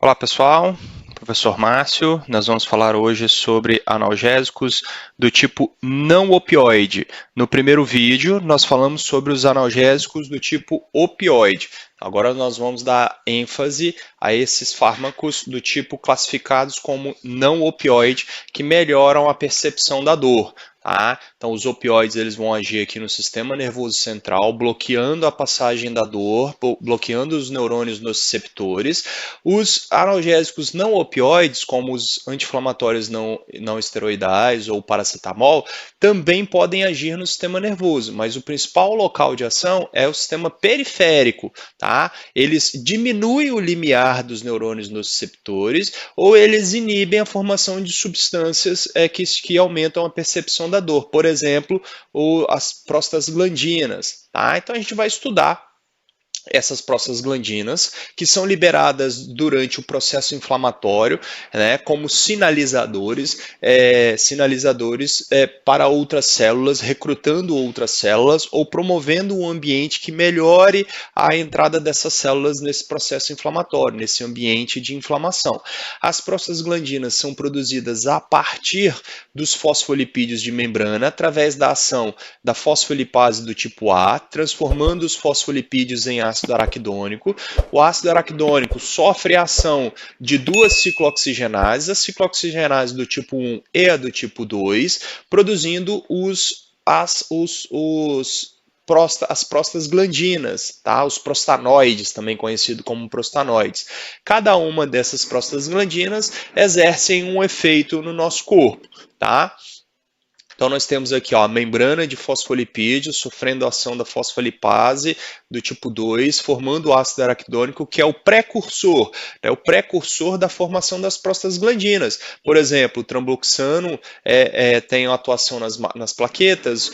Olá pessoal, professor Márcio, nós vamos falar hoje sobre analgésicos do tipo não opioide. No primeiro vídeo nós falamos sobre os analgésicos do tipo opioide. Agora nós vamos dar ênfase a esses fármacos do tipo classificados como não opioide, que melhoram a percepção da dor. Tá? Então, os opioides eles vão agir aqui no sistema nervoso central, bloqueando a passagem da dor, bloqueando os neurônios nociceptores. Os analgésicos não opioides, como os anti-inflamatórios não esteroidais ou paracetamol, também podem agir no sistema nervoso, mas o principal local de ação é o sistema periférico. Tá? Eles diminuem o limiar dos neurônios nociceptores ou eles inibem a formação de substâncias que aumentam a percepção da dor, por exemplo, as prostaglandinas. Tá? Então a gente vai estudar essas prostaglandinas, que são liberadas durante o processo inflamatório, né, como sinalizadores para outras células, recrutando outras células ou promovendo um ambiente que melhore a entrada dessas células nesse processo inflamatório, nesse ambiente de inflamação. As prostaglandinas são produzidas a partir dos fosfolipídios de membrana, através da ação da fosfolipase do tipo A, transformando os fosfolipídios em ácido araquidônico. O ácido araquidônico sofre a ação de duas ciclooxigenases, a ciclooxigenase do tipo 1 e a do tipo 2, produzindo as prostaglandinas, tá? Os prostanoides, também conhecido como prostanoides. Cada uma dessas prostaglandinas exercem um efeito no nosso corpo, tá? Então nós temos aqui ó, a membrana de fosfolipídios sofrendo a ação da fosfolipase do tipo 2, formando o ácido araquidônico, que é o precursor da formação das prostaglandinas. Por exemplo, o trambloxano tem atuação nas plaquetas,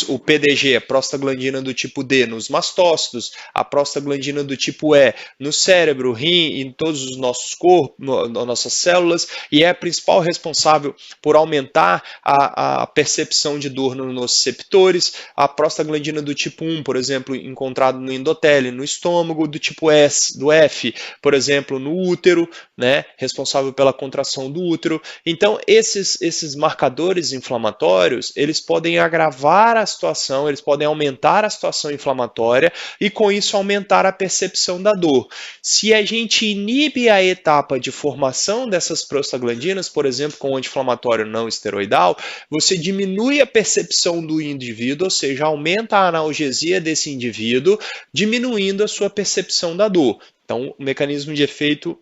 o PDG, a prostaglandina do tipo D, nos mastócitos, a prostaglandina do tipo E, no cérebro, rim, em todos os nossos corpos, nossas células, e é a principal responsável por aumentar a percepção de dor nos nociceptores, a prostaglandina do tipo 1, por exemplo, encontrado no endotélio, no estômago, do tipo do F, por exemplo, no útero, né, responsável pela contração do útero. Então, esses marcadores inflamatórios, eles podem agravar a situação, eles podem aumentar a situação inflamatória e, com isso, aumentar a percepção da dor. Se a gente inibe a etapa de formação dessas prostaglandinas, por exemplo, com o anti-inflamatório não esteroidal, você diminui a percepção do indivíduo, ou seja, aumenta a analgesia desse indivíduo, diminuindo a sua percepção da dor. Então, o mecanismo de efeito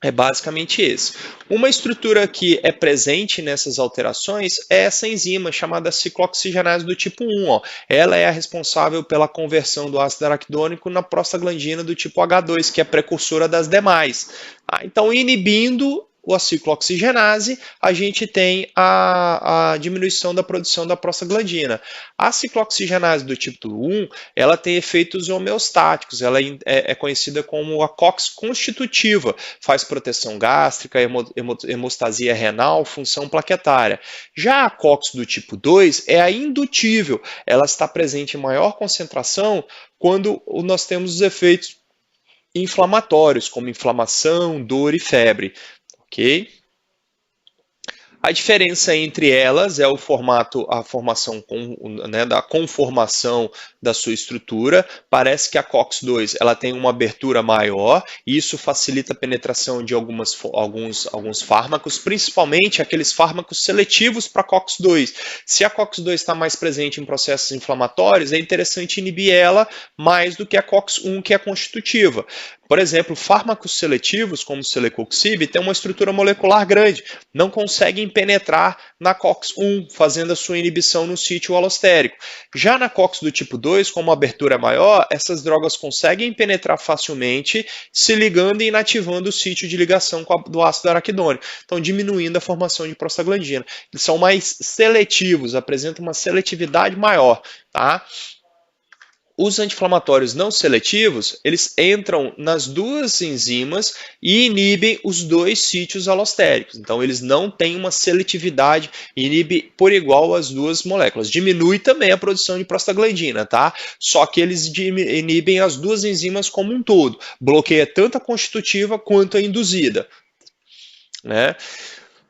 é basicamente esse. Uma estrutura que é presente nessas alterações é essa enzima chamada ciclooxigenase do tipo 1. Ó. Ela é a responsável pela conversão do ácido araquidônico na prostaglandina do tipo H2, que é precursora das demais. Então, inibindo a ciclooxigenase, a gente tem a diminuição da produção da prostaglandina. A ciclooxigenase do tipo 1, ela tem efeitos homeostáticos, ela é conhecida como a COX constitutiva, faz proteção gástrica, hemostasia renal, função plaquetária. Já a COX do tipo 2 é a indutível, ela está presente em maior concentração quando nós temos os efeitos inflamatórios, como inflamação, dor e febre. Ok? A diferença entre elas é a formação da conformação da sua estrutura. Parece que a COX-2 ela tem uma abertura maior e isso facilita a penetração de alguns fármacos, principalmente aqueles fármacos seletivos para COX-2. Se a COX-2 está mais presente em processos inflamatórios, é interessante inibir ela mais do que a COX-1, que é constitutiva. Por exemplo, fármacos seletivos, como o celecoxib, têm uma estrutura molecular grande, não conseguem penetrar na COX-1, fazendo a sua inibição no sítio alostérico. Já na COX do tipo 2, como a abertura é maior, essas drogas conseguem penetrar facilmente, se ligando e inativando o sítio de ligação do ácido araquidônico, então diminuindo a formação de prostaglandina. Eles são mais seletivos, apresentam uma seletividade maior, tá? Os anti-inflamatórios não seletivos, eles entram nas duas enzimas e inibem os dois sítios alostéricos. Então, eles não têm uma seletividade, inibe por igual as duas moléculas. Diminui também a produção de prostaglandina, tá? Só que eles inibem as duas enzimas como um todo. Bloqueia tanto a constitutiva quanto a induzida, né?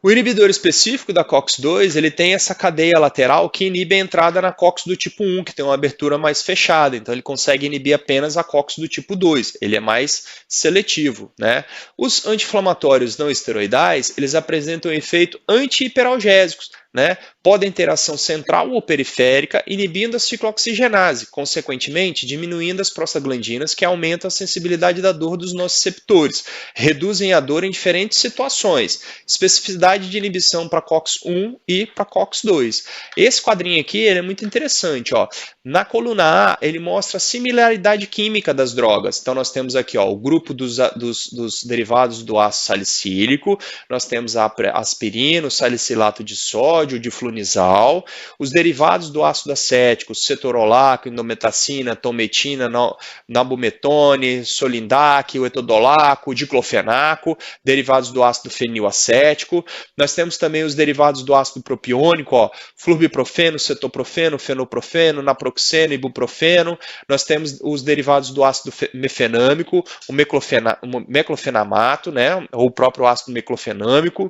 O inibidor específico da COX-2, ele tem essa cadeia lateral que inibe a entrada na COX do tipo 1, que tem uma abertura mais fechada, então ele consegue inibir apenas a COX do tipo 2, ele é mais seletivo, né? Os anti-inflamatórios não esteroidais, eles apresentam efeito anti-hiperalgésicos, né? Podem ter ação central ou periférica, inibindo a ciclooxigenase, consequentemente diminuindo as prostaglandinas, que aumentam a sensibilidade da dor dos nociceptores, reduzem a dor em diferentes situações, especificidade de inibição para COX-1 e para COX-2. Esse quadrinho aqui ele é muito interessante, ó. Na coluna A, ele mostra a similaridade química das drogas. Então, nós temos aqui ó, o grupo dos derivados do ácido salicílico, nós temos a aspirina, o salicilato de sódio, o diflunisal, os derivados do ácido acético, cetorolaco, indometacina, tometina, nabumetone, solindac, o etodolaco, o diclofenaco, derivados do ácido fenilacético. Nós temos também os derivados do ácido propiônico, ó, flubiprofeno, cetoprofeno, fenoprofeno, naproxeno, ibuprofeno. Nós temos os derivados do ácido mefenâmico, o meclofenamato, né, ou o próprio ácido meclofenâmico.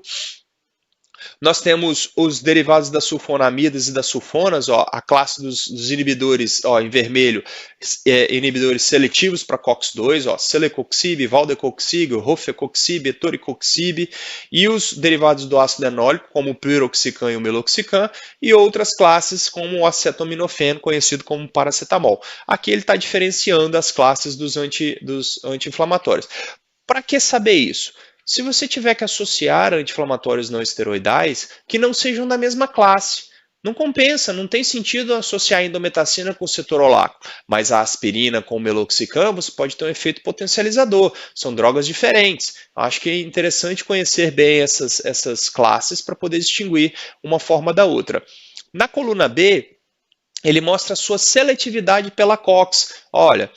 Nós temos os derivados das sulfonamidas e das sulfonas, ó, a classe dos inibidores, ó, em vermelho, inibidores seletivos para COX-2, ó, celecoxib, valdecoxib, rofecoxib, etoricoxib, e os derivados do ácido enólico, como o piroxicam e o meloxicam, e outras classes como o acetaminofeno, conhecido como paracetamol. Aqui ele está diferenciando as classes dos anti-inflamatórios. Para que saber isso? Se você tiver que associar anti-inflamatórios não esteroidais que não sejam da mesma classe, não compensa, não tem sentido associar a indometacina com o cetorolaco, mas a aspirina com o meloxicam você pode ter um efeito potencializador, são drogas diferentes. Acho que é interessante conhecer bem essas classes para poder distinguir uma forma da outra. Na coluna B, ele mostra a sua seletividade pela COX. Olha,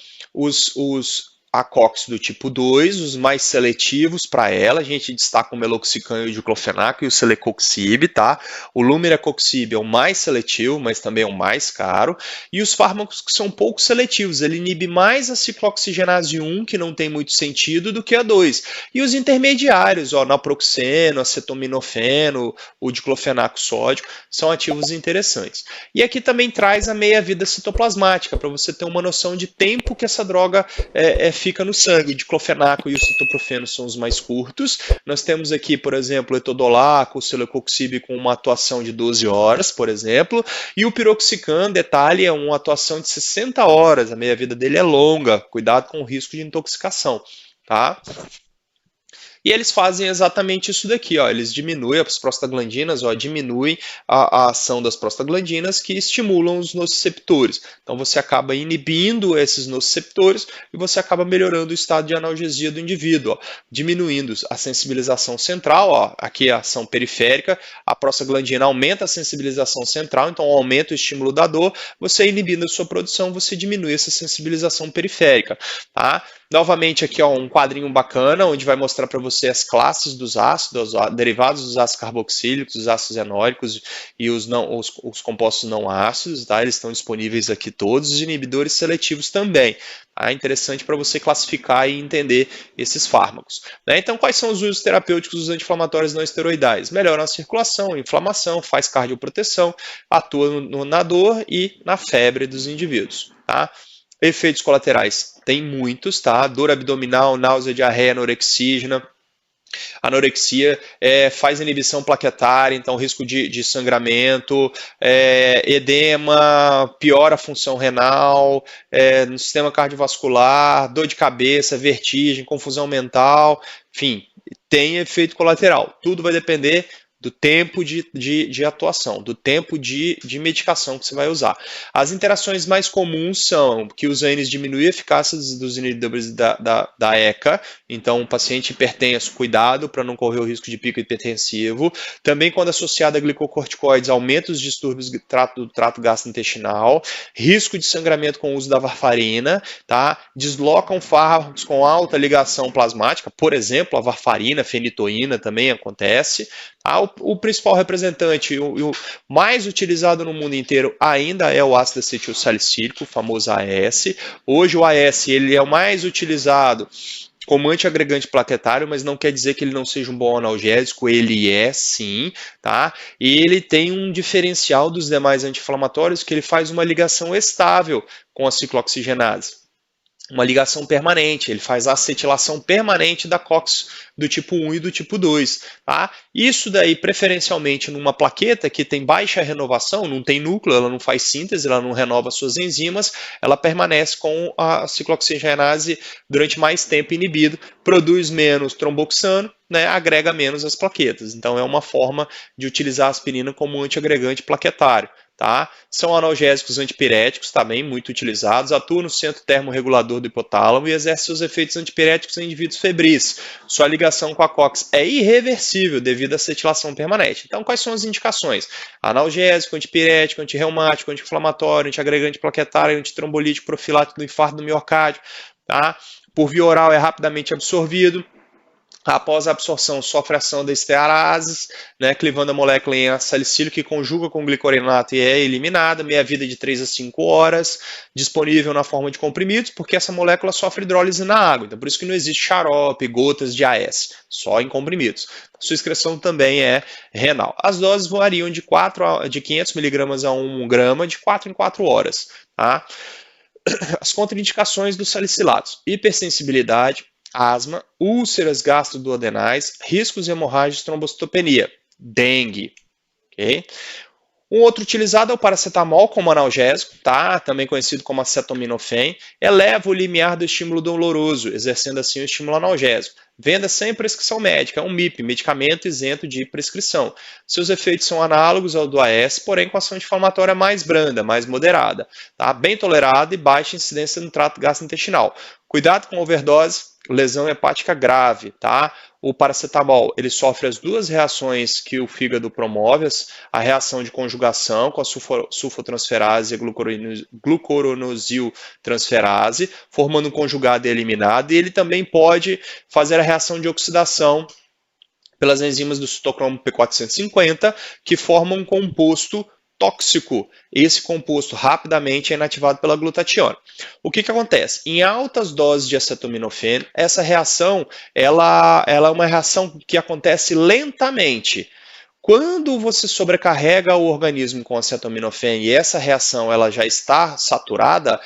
a COX do tipo 2, os mais seletivos para ela, a gente destaca o meloxicam e o diclofenaco e o celecoxib, tá? O lumiracoxib é o mais seletivo, mas também é o mais caro, e os fármacos que são pouco seletivos, ele inibe mais a ciclooxigenase 1, que não tem muito sentido, do que a 2. E os intermediários, ó, naproxeno, acetaminofeno, o diclofenaco sódico, são ativos interessantes. E aqui também traz a meia-vida citoplasmática, para você ter uma noção de tempo que essa droga fica no sangue. O diclofenaco e o cetoprofeno são os mais curtos. Nós temos aqui, por exemplo, o etodolaco, o celecoxib com uma atuação de 12 horas, por exemplo, e o piroxicam, detalhe, é uma atuação de 60 horas. A meia-vida dele é longa. Cuidado com o risco de intoxicação, tá? E eles fazem exatamente isso daqui, ó. Eles diminuem as prostaglandinas, ó, diminuem a ação das prostaglandinas que estimulam os nociceptores. Então você acaba inibindo esses nociceptores e você acaba melhorando o estado de analgesia do indivíduo, ó, diminuindo a sensibilização central, ó, aqui a ação periférica, a prostaglandina aumenta a sensibilização central, então aumenta o estímulo da dor, você inibindo a sua produção, você diminui essa sensibilização periférica, tá? Novamente aqui ó, um quadrinho bacana, onde vai mostrar para você as classes dos ácidos, derivados dos ácidos carboxílicos, os ácidos enólicos e os compostos não ácidos, tá? Eles estão disponíveis aqui todos, os inibidores seletivos também. Tá? É interessante para você classificar e entender esses fármacos. Né? Então, quais são os usos terapêuticos dos anti-inflamatórios não esteroidais? Melhoram a circulação, inflamação, faz cardioproteção, atua na dor e na febre dos indivíduos. Tá? Efeitos colaterais tem muitos, tá? Dor abdominal, náusea, diarreia, anorexígena. Anorexia faz inibição plaquetária, então risco de sangramento, edema, piora a função renal, no sistema cardiovascular, dor de cabeça, vertigem, confusão mental, enfim, tem efeito colateral. Tudo vai depender do tempo de atuação, do tempo de medicação que você vai usar. As interações mais comuns são que os ANs diminuem a eficácia dos inibidores da ECA, então o paciente hipertenso, cuidado para não correr o risco de pico hipertensivo. Também quando associado a glicocorticoides, aumenta os distúrbios do trato gastrointestinal, risco de sangramento com o uso da varfarina, tá? Deslocam fármacos com alta ligação plasmática, por exemplo, a varfarina, fenitoína também acontece. O principal representante, o mais utilizado no mundo inteiro ainda é o ácido acetil salicílico, o famoso AS. Hoje o AS ele é o mais utilizado como antiagregante plaquetário, mas não quer dizer que ele não seja um bom analgésico, ele é sim, tá? E ele tem um diferencial dos demais anti-inflamatórios que ele faz uma ligação estável com a ciclooxigenase. Uma ligação permanente, ele faz a acetilação permanente da COX do tipo 1 e do tipo 2. Tá? Isso daí, preferencialmente, numa plaqueta que tem baixa renovação, não tem núcleo, ela não faz síntese, ela não renova suas enzimas, ela permanece com a ciclooxigenase durante mais tempo inibido, produz menos tromboxano, né, agrega menos as plaquetas. Então é uma forma de utilizar a aspirina como antiagregante plaquetário. Tá? São analgésicos antipiréticos também muito utilizados, atuam no centro termorregulador do hipotálamo e exercem seus efeitos antipiréticos em indivíduos febris. Sua ligação com a COX é irreversível devido à acetilação permanente. Então, quais são as indicações? Analgésico, antipirético, antirreumático, anti-inflamatório, antiagregante plaquetário, antitrombolítico, profilático do infarto do miocárdio. Tá? Por via oral é rapidamente absorvido. Após a absorção, sofre ação da estearases, né, clivando a molécula em ácido salicílico que conjuga com glicorinato e é eliminada, meia-vida de 3 a 5 horas, disponível na forma de comprimidos, porque essa molécula sofre hidrólise na água, então por isso que não existe xarope, gotas de AS, só em comprimidos. Sua excreção também é renal. As doses variam de 500 mg a 1 grama de 4 em 4 horas. Tá? As contraindicações dos salicilatos: hipersensibilidade, asma, úlceras gastroduodenais, riscos hemorrágicos, trombocitopenia, dengue. Okay? Um outro utilizado é o paracetamol como analgésico, tá? Também conhecido como acetaminofén, eleva o limiar do estímulo doloroso, exercendo assim o estímulo analgésico. Venda sem prescrição médica, é um MIP, medicamento isento de prescrição. Seus efeitos são análogos ao do AS, porém com ação anti-inflamatória mais branda, mais moderada, tá? Bem tolerado e baixa incidência no trato gastrointestinal. Cuidado com overdose, lesão hepática grave, tá? O paracetamol, ele sofre as duas reações que o fígado promove, a reação de conjugação com a sulfotransferase e a glucoronosiltransferase, formando um conjugado eliminado, e ele também pode fazer a reação de oxidação pelas enzimas do citocromo P450, que formam um composto tóxico. Esse composto rapidamente é inativado pela glutationa. O que acontece? Em altas doses de acetaminofén, essa reação ela é uma reação que acontece lentamente. Quando você sobrecarrega o organismo com acetaminofén e essa reação ela já está saturada,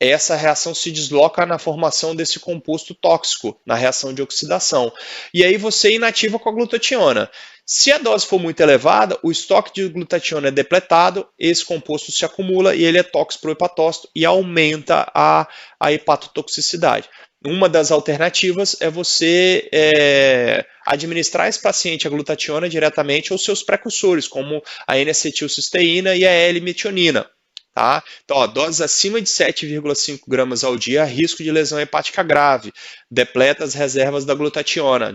essa reação se desloca na formação desse composto tóxico, na reação de oxidação. E aí você inativa com a glutationa. Se a dose for muito elevada, o estoque de glutationa é depletado, esse composto se acumula e ele é tóxico para o hepatócito e aumenta a hepatotoxicidade. Uma das alternativas é você administrar esse paciente a glutationa diretamente ou seus precursores, como a N-acetilcisteína e a L-metionina. Tá? Então, ó, doses acima de 7,5 gramas ao dia, risco de lesão hepática grave, depleta as reservas da glutationa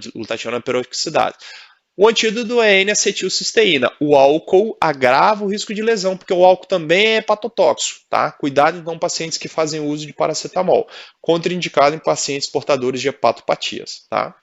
peroxidase. O antídoto é N-acetilcisteína. O álcool agrava o risco de lesão, porque o álcool também é hepatotóxico. Tá? Cuidado, então, pacientes que fazem uso de paracetamol. Contraindicado em pacientes portadores de hepatopatias. Tá?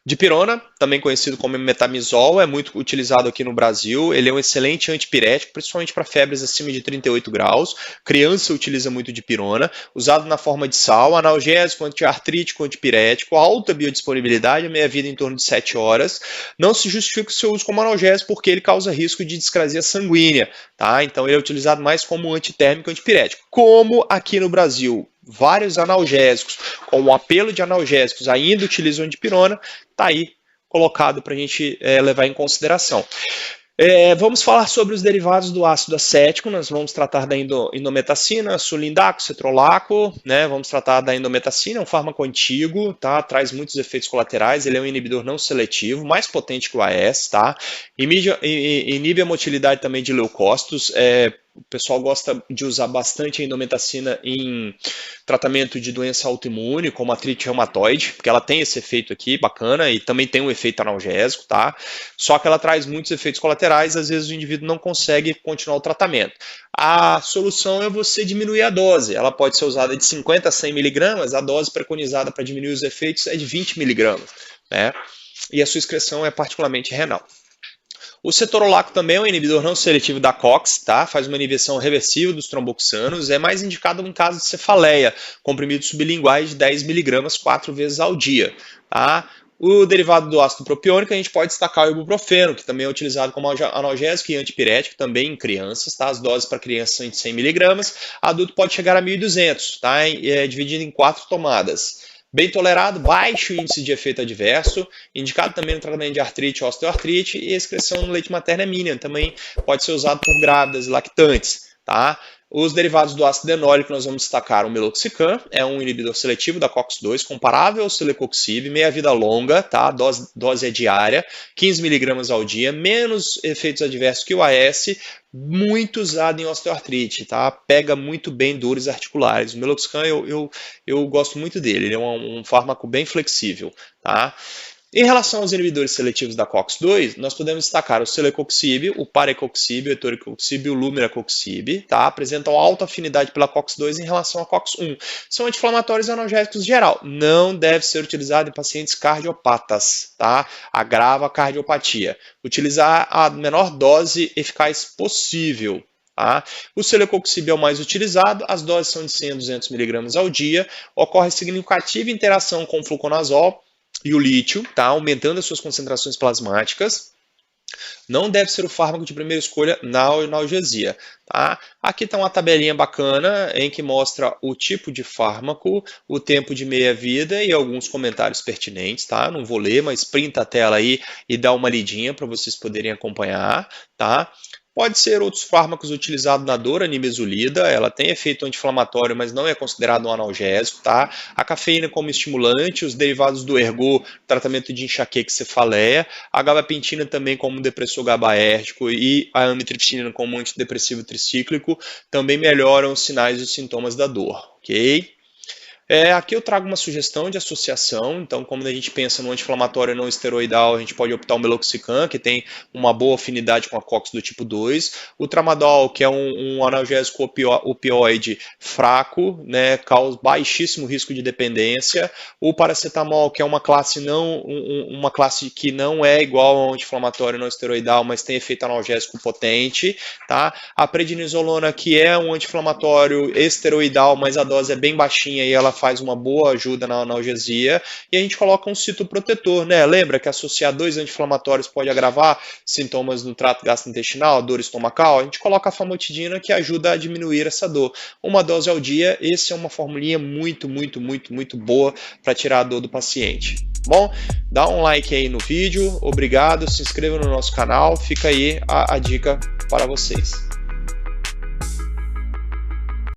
Dipirona, também conhecido como metamizol, é muito utilizado aqui no Brasil. Ele é um excelente antipirético, principalmente para febres acima de 38 graus. Criança utiliza muito dipirona, usado na forma de sal, analgésico, antiartrítico, antipirético, alta biodisponibilidade, meia-vida em torno de 7 horas. Não se justifica o seu uso como analgésico porque ele causa risco de discrasia sanguínea. Tá? Então ele é utilizado mais como antitérmico, antipirético. Como aqui no Brasil, vários analgésicos, com o apelo de analgésicos ainda utilizam dipirona, está aí colocado para a gente levar em consideração. Vamos falar sobre os derivados do ácido acético. Nós vamos tratar da indometacina, sulindaco, cetrolaco, né? Vamos tratar da indometacina, é um fármaco antigo, tá? Traz muitos efeitos colaterais, ele é um inibidor não seletivo, mais potente que o AS, tá? Inibe a motilidade também de leucócitos. O pessoal gosta de usar bastante a indometacina em tratamento de doença autoimune, como artrite reumatoide, porque ela tem esse efeito aqui bacana e também tem um efeito analgésico, tá? Só que ela traz muitos efeitos colaterais, às vezes o indivíduo não consegue continuar o tratamento. A solução é você diminuir a dose. Ela pode ser usada de 50 a 100 miligramas, a dose preconizada para diminuir os efeitos é de 20 miligramas, né? E a sua excreção é particularmente renal. O cetorolaco também é um inibidor não seletivo da COX, tá? Faz uma inibição reversível dos tromboxanos, é mais indicado em caso de cefaleia, comprimidos sublinguais de 10 mg 4 vezes ao dia, tá? O derivado do ácido propiônico, a gente pode destacar o ibuprofeno, que também é utilizado como analgésico e antipirético, também em crianças, tá? As doses para crianças são de 100 mg, adulto pode chegar a 1.200, tá? Dividido em 4 tomadas. Bem tolerado, baixo índice de efeito adverso, indicado também no tratamento de artrite e osteoartrite, e a excreção no leite materno é mínima, também pode ser usado por grávidas e lactantes, tá? Os derivados do ácido enólico, nós vamos destacar o meloxicam, é um inibidor seletivo da COX-2, comparável ao celecoxib, meia-vida longa, tá? Dose é diária, 15 mg ao dia, menos efeitos adversos que o AS, muito usado em osteoartrite, tá? Pega muito bem dores articulares. O meloxicam eu gosto muito dele, ele é um fármaco bem flexível, tá? Em relação aos inibidores seletivos da COX-2, nós podemos destacar o celecoxib, o parecoxib, o etoricoxib e o lumiracoxib, tá? Apresentam alta afinidade pela COX-2 em relação à COX-1. São anti-inflamatórios e analgésicos em geral. Não deve ser utilizado em pacientes cardiopatas, tá? Agrava a cardiopatia. Utilizar a menor dose eficaz possível. Tá? O celecoxib é o mais utilizado, as doses são de 100 a 200 mg ao dia, ocorre significativa interação com o fluconazol e o lítio, tá? Aumentando as suas concentrações plasmáticas. Não deve ser o fármaco de primeira escolha na analgesia. Tá? Aqui está uma tabelinha bacana em que mostra o tipo de fármaco, o tempo de meia-vida e alguns comentários pertinentes. Tá? Não vou ler, mas printa a tela aí e dá uma lidinha para vocês poderem acompanhar. Tá? Pode ser outros fármacos utilizados na dor, a nimesulida, ela tem efeito anti-inflamatório, mas não é considerado um analgésico, tá? A cafeína como estimulante, os derivados do ergot, tratamento de enxaqueca e cefaleia, a gabapentina também como depressor GABAérgico e a amitriptilina como antidepressivo tricíclico, também melhoram os sinais e os sintomas da dor, ok? Aqui eu trago uma sugestão de associação, então como a gente pensa no anti-inflamatório não esteroidal, a gente pode optar o meloxicam, que tem uma boa afinidade com a COX do tipo 2, o tramadol, que é um analgésico opioide fraco, né, causa baixíssimo risco de dependência, o paracetamol, que é uma classe que não é igual ao anti-inflamatório não esteroidal, mas tem efeito analgésico potente, tá? A prednisolona, que é um anti-inflamatório esteroidal, mas a dose é bem baixinha e ela faz uma boa ajuda na analgesia, e a gente coloca um citoprotetor, né? Lembra que associar 2 anti-inflamatórios pode agravar sintomas no trato gastrointestinal, dor estomacal? A gente coloca a famotidina, que ajuda a diminuir essa dor. Uma dose ao dia, esse é uma formulinha muito boa para tirar a dor do paciente. Bom, dá um like aí no vídeo, obrigado, se inscreva no nosso canal, fica aí a dica para vocês.